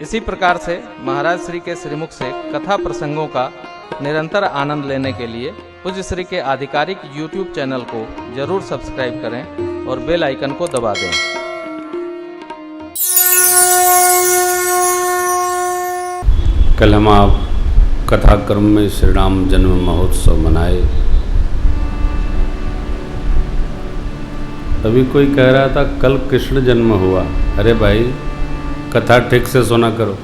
इसी प्रकार से महाराज श्री के श्रीमुख से कथा प्रसंगों का निरंतर आनंद लेने के लिए पूज्य श्री के आधिकारिक YouTube चैनल को जरूर सब्सक्राइब करें और बेल आइकन को दबा दें। कल हम आप कथाक्रम में श्री राम जन्म महोत्सव मनाए। अभी कोई कह रहा था कल कृष्ण जन्म हुआ। अरे भाई, कथा ठीक से सुना करो।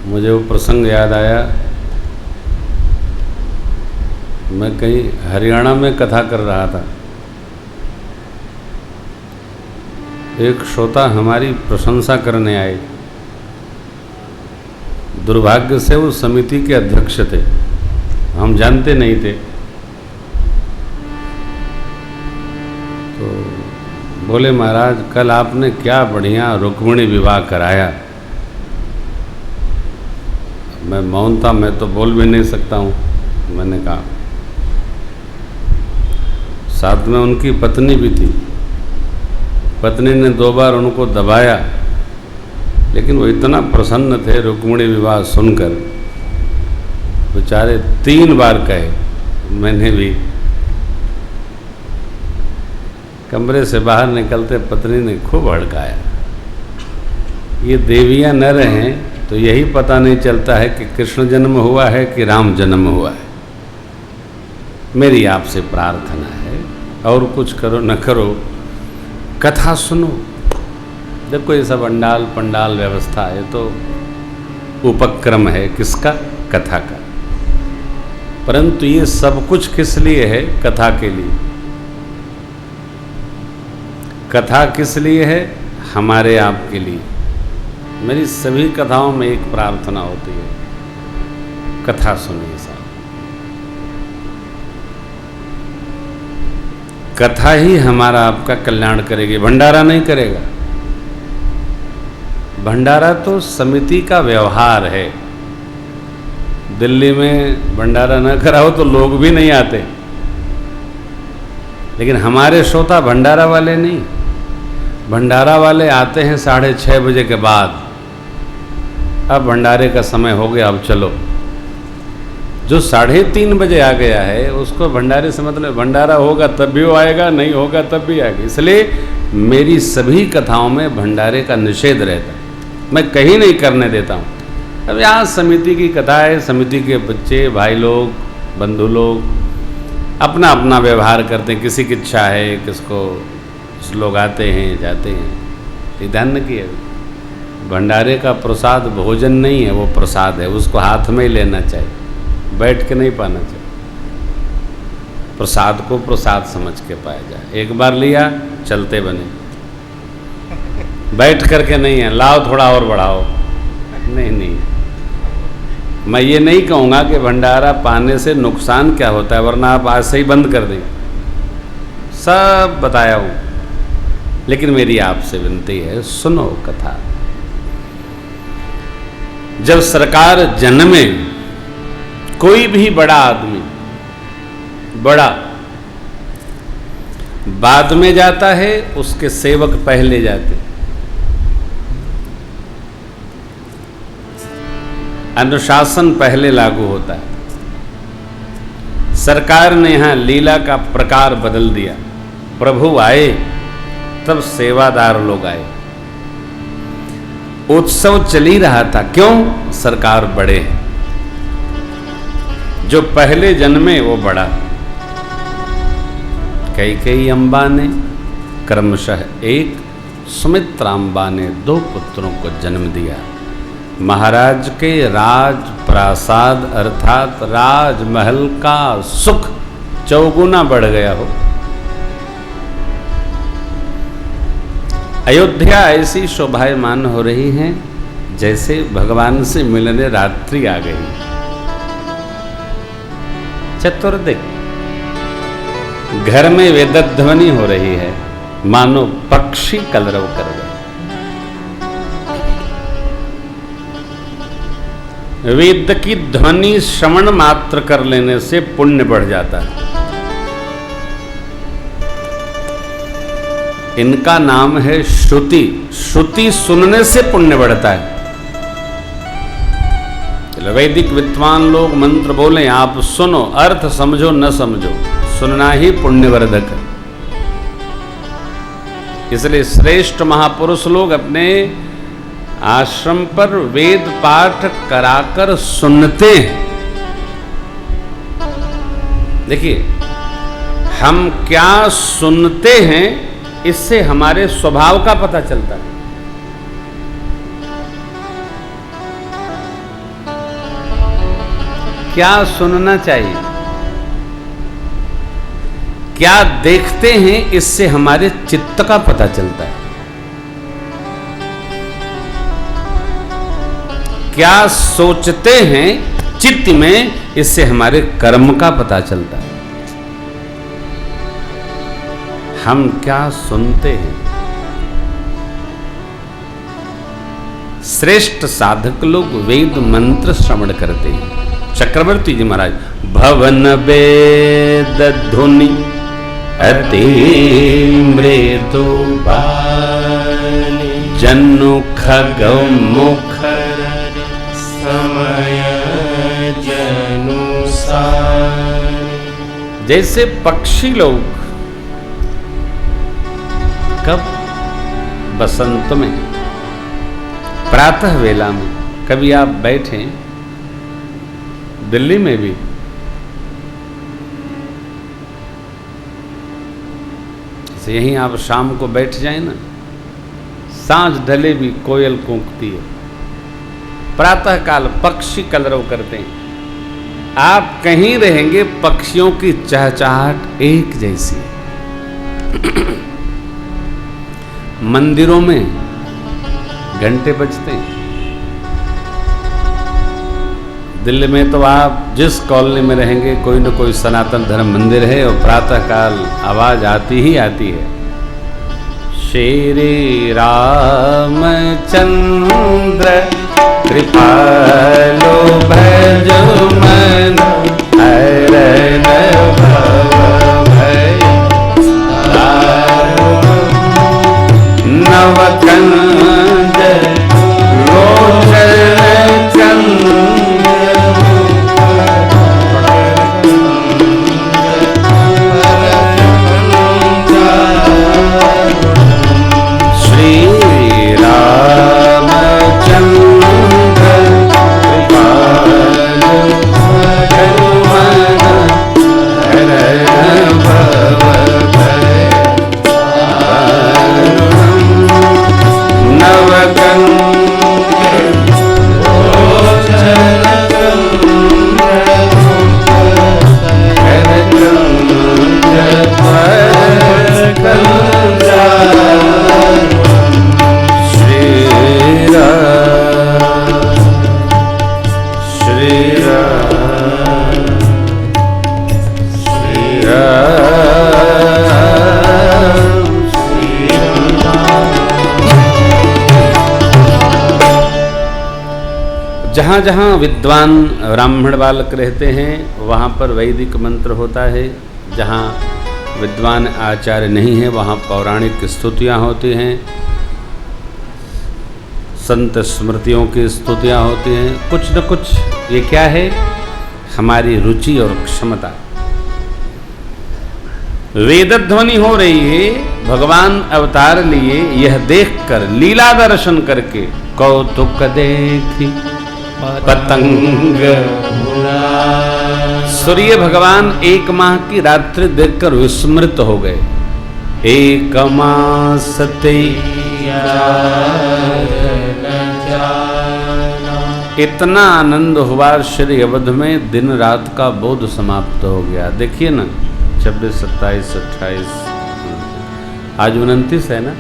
मुझे वो प्रसंग याद आया। मैं कहीं हरियाणा में कथा कर रहा था। एक श्रोता हमारी प्रशंसा करने आए। दुर्भाग्य से वो समिति के अध्यक्ष थे, हम जानते नहीं थे। तो बोले, महाराज कल आपने क्या बढ़िया रुक्मिणी विवाह कराया। मैं मौन था, मैं तो बोल भी नहीं सकता हूँ। मैंने कहा, साथ में उनकी पत्नी भी थी। पत्नी ने 2 बार उनको दबाया, लेकिन वो इतना प्रसन्न थे रुक्मिणी विवाह सुनकर। बेचारे 3 बार कहे। मैंने भी कमरे से बाहर निकलते पत्नी ने खूब हड़काया। ये देवियां न रहें तो यही पता नहीं चलता है कि कृष्ण जन्म हुआ है कि राम जन्म हुआ है। मेरी आपसे प्रार्थना है, और कुछ करो न करो, कथा सुनो। देखो ये सब अंडाल पंडाल व्यवस्था है तो उपक्रम है किसका? कथा का। परंतु ये सब कुछ किस लिए है? कथा के लिए। कथा किस लिए है? हमारे आपके लिए। मेरी सभी कथाओं में एक प्रार्थना होती है, कथा सुनिए साहब। कथा ही हमारा आपका कल्याण करेगी, भंडारा नहीं करेगा। भंडारा तो समिति का व्यवहार है। दिल्ली में भंडारा न कराओ तो लोग भी नहीं आते, लेकिन हमारे श्रोता भंडारा वाले नहीं। भंडारा वाले आते हैं 6:30 बजे के बाद। अब भंडारे का समय हो गया, अब चलो। जो 3:30 बजे आ गया है उसको भंडारे से मतलब, भंडारा होगा तब भी वो आएगा, नहीं होगा तब भी आएगा। इसलिए मेरी सभी कथाओं में भंडारे का निषेध रहता है, मैं कहीं नहीं करने देता हूँ। अब यहाँ समिति की कथा है, समिति के बच्चे, भाई लोग, बंधु लोग अपना अपना व्यवहार करते हैं। किसी की इच्छा है, किसको लोग आते हैं जाते हैं। ये ध्यान न किए, भंडारे का प्रसाद भोजन नहीं है, वो प्रसाद है। उसको हाथ में ही लेना चाहिए, बैठ के नहीं पाना चाहिए। प्रसाद को प्रसाद समझ के पाया जाए। एक बार लिया, चलते बने। बैठ करके नहीं है, लाओ थोड़ा और बढ़ाओ, नहीं। मैं ये नहीं कहूँगा कि भंडारा पाने से नुकसान क्या होता है, वरना आप आज से ही बंद कर दें। सब बताया हूँ, लेकिन मेरी आपसे विनती है, सुनो कथा। जब सरकार जन्मे, कोई भी बड़ा आदमी, बड़ा बाद में जाता है, उसके सेवक पहले जाते। अनुशासन पहले लागू होता है। सरकार ने यहां लीला का प्रकार बदल दिया। प्रभु आए तब सेवादार लोग आए। उत्सव चल ही रहा था। क्यों? सरकार बड़े हैं। जो पहले जन्मे वो बड़ा। कैकेयी अम्बा ने क्रमशः 1, सुमित्रा अम्बा ने 2 पुत्रों को जन्म दिया। महाराज के राज प्रासाद अर्थात राजमहल का सुख 4 गुना बढ़ गया हो। अयोध्या ऐसी शोभायमान हो रही है जैसे भगवान से मिलने रात्रि आ गई। चतुर्दिक घर में वेदध्वनि हो रही है, मानो पक्षी कलरव कर गए। वेद की ध्वनि श्रवण मात्र कर लेने से पुण्य बढ़ जाता है। इनका नाम है श्रुति। श्रुति सुनने से पुण्य बढ़ता है। वैदिक विद्वान लोग मंत्र बोले, आप सुनो, अर्थ समझो न समझो, सुनना ही पुण्यवर्धक है। इसलिए श्रेष्ठ महापुरुष लोग अपने आश्रम पर वेद पाठ कराकर सुनते हैं। देखिए, हम क्या सुनते हैं इससे हमारे स्वभाव का पता चलता है। क्या सुनना चाहिए, क्या देखते हैं, इससे हमारे चित्त का पता चलता है। क्या सोचते हैं चित्त में, इससे हमारे कर्म का पता चलता है। हम क्या सुनते हैं। श्रेष्ठ साधक लोग वेद मंत्र श्रवण करते हैं। चक्रवर्ती जी महाराज, भवन वेद ध्वनि अति मृदु जनु खग मुख समय जनुसार। जैसे पक्षी लोग कब बसंत में प्रातः वेला में, कभी आप बैठे दिल्ली में भी यहीं आप शाम को बैठ जाए ना, सांझ ढले भी कोयल कूकती है। प्रातः काल पक्षी कलरव करते हैं। आप कहीं रहेंगे, पक्षियों की चहचहाहट एक जैसी है। मंदिरों में घंटे बजते हैं। दिल्ली में तो आप जिस कॉलोनी में रहेंगे, कोई न कोई सनातन धर्म मंदिर है और प्रातःकाल आवाज आती ही आती है, श्री रामचंद्र कृपालो भजो मन हरण भव भय नवकंज लोचन चंद्र जहाँ जहाँ विद्वान ब्राह्मण बालक रहते हैं वहाँ पर वैदिक मंत्र होता है। जहाँ विद्वान आचार्य नहीं है वहाँ पौराणिक स्तुतियाँ होती हैं, संत स्मृतियों की स्तुतियाँ होती हैं। कुछ न कुछ ये क्या है, हमारी रुचि और क्षमता। वेदध्वनि हो रही है, भगवान अवतार लिए, यह देखकर लीला दर्शन करके कौतुक देखी पतंग। सूर्य भगवान एक माह की रात्रि देखकर विस्मृत हो गए। एक मास इतना आनंद हुआ श्री अवध में, दिन रात का बोध समाप्त हो गया। देखिए ना, 26, 27, 28, आज 29 है ना।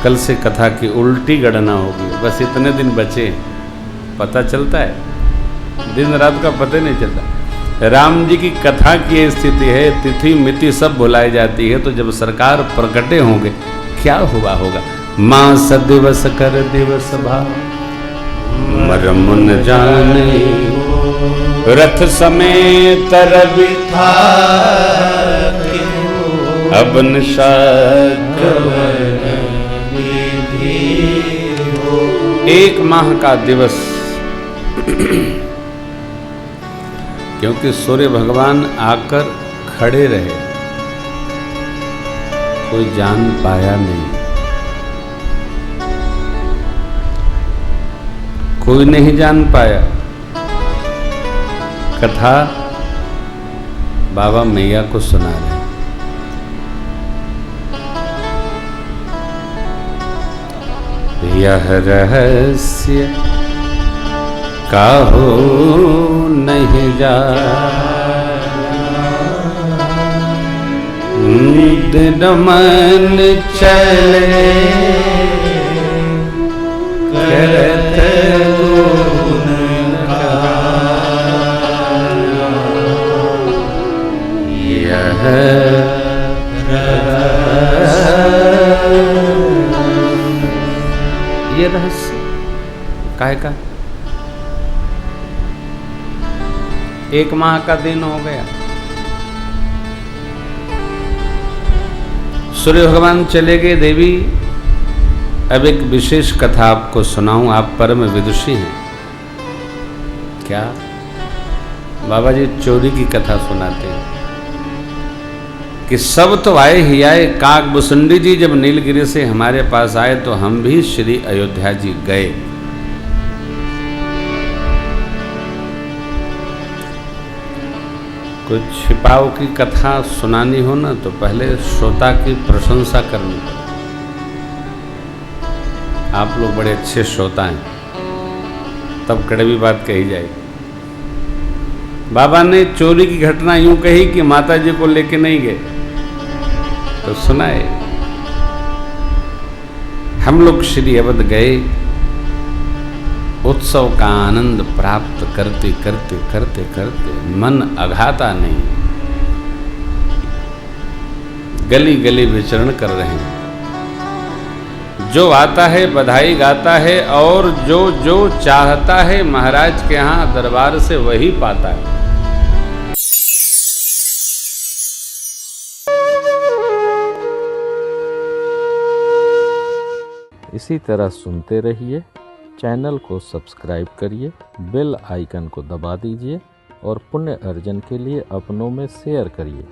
कल से कथा की उल्टी गणना होगी। बस इतने दिन बचे, पता चलता है, दिन रात का पता नहीं चलता। राम जी की कथा की स्थिति है, तिथि मिति सब भुलाई जाती है। तो जब सरकार प्रकटे होंगे, क्या हुआ होगा। मास दिवस कर दिवस भाव मरम न जाने, रथ समेत रवि था अब निशा एक माह का दिवस, क्योंकि सूर्य भगवान आकर खड़े रहे, कोई जान पाया नहीं, कोई नहीं जान पाया। कथा बाबा मैया को सुना रहे। यह रहस्य काहो नहीं जा, दिन मन चले करत गुण यह ये रहस्य काहे का। एक माह का दिन हो गया, सूर्य भगवान चले गए। देवी अब एक विशेष कथा आपको सुनाऊं, आप परम विदुषी हैं क्या? बाबा जी चोरी की कथा सुनाते हैं कि सब तो आए ही आए, काकभूषुंडी जी जब नीलगिरी से हमारे पास आए तो हम भी श्री अयोध्या जी गए। कोई छिपाव की कथा सुनानी हो ना तो पहले श्रोता की प्रशंसा करनी पड़े। आप लोग बड़े अच्छे श्रोता हैं, तब कड़वी बात कही जाएगी। बाबा ने चोरी की घटना यूं कही कि माता जी को लेके नहीं गए, तो सुनाए। हम लोग श्री अवध गए, उत्सव का आनंद प्राप्त करते करते करते करते मन अघाता नहीं, गली गली विचरण कर रहे हैं। जो आता है बधाई गाता है, और जो जो चाहता है महाराज के यहाँ दरबार से वही पाता है। इसी तरह सुनते रहिए, चैनल को सब्सक्राइब करिए, बेल आइकन को दबा दीजिए और पुण्य अर्जन के लिए अपनों में शेयर करिए।